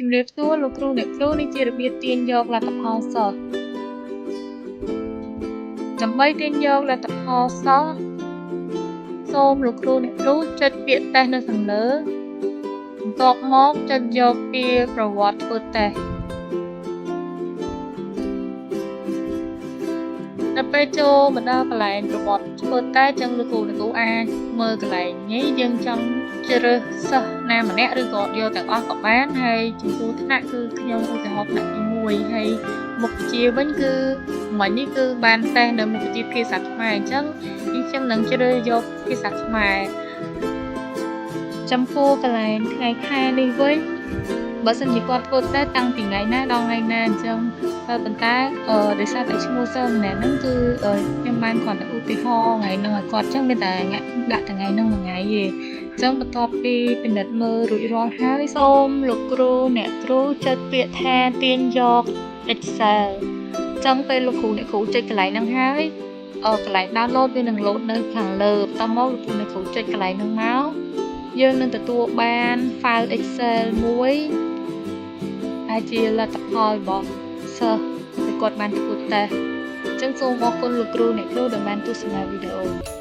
ជំរាបសួរលោកគ្រូអ្នកគ្រូនេះជារបៀបទាញយកលទ្ធផលសិស្សដើម្បីទាញយកលទ្ធផលសិស្សសូមលោកគ្រូអ្នកគ្រូចុចពាក្យតេស្តនៅខាងលើបន្ទាប់មកចុចយកពាក្យប្រវត្តិធ្វើតេស្តដល់ពេលចូលមកដល់កន្លែងប្រវត្តិធ្វើតេស្តចឹងលោកគ្រូអ្នកគ្រូអាចមើលកន្លែងនេះយើងចង់ជ្រើសសិស្សណាម្នាក់ឬក៏យកទាំងអស់ក៏បានហើយចំពោះថ្នាក់គឺខ្ញុំឧទាហរណ៍ថ្នាក់ទី1ហើយមុខវិជ្ជាវិញគឺមិញនេះគឺបានតេស្តនៅមុខវិជ្ជាភាសាខ្មែរអញ្ចឹងខ្ញុំនឹងជ្រើសយកភាសាខ្មែរចំពោះកន្លែងថ្ងៃខែនេះវិញបើសិនជាគាត់ធ្វើតេស្តតាំងពីថ្ងៃណាដល់ថ្ងៃណាអញ្ចឹងប៉ុន្តែដោយសារតែឈ្មោះសិស្សម្នាក់ហ្នឹងគឺខ្ញុំបានគាត់ទៅឧទាហរណ៍ថ្ងៃហ្នឹងឲ្យគាត់អញ្ចឹងមានតែដាក់ថ្ងៃហ្នឹងមួយថ្ងៃទេអញ្ចឹងបន្ទាប់ពីពិនិត្យមើលរួចរាល់ហើយសូមលោកគ្រូអ្នកគ្រូចុចពាក្យថាទាញយក Excel អញ្ចឹងពេលលោកគ្រូអ្នកគ្រូចុចកន្លែងហ្នឹងហើយកន្លែង download វានឹង load នៅខាងលើបន្ទាប់មកលោកគ្រូអ្នកគ្រូចុចកន្លែងហ្នឹងមកយើងនឹងទទួលបាន file Excel មួយដែលជាលទ្ធផលរបស់សិស្សដែលគាត់បានធ្វើតេស្តអញ្ចឹងសូមអរគុណលោកគ្រូអ្នកគ្រូដែលបានទស្សនាវីដេអូ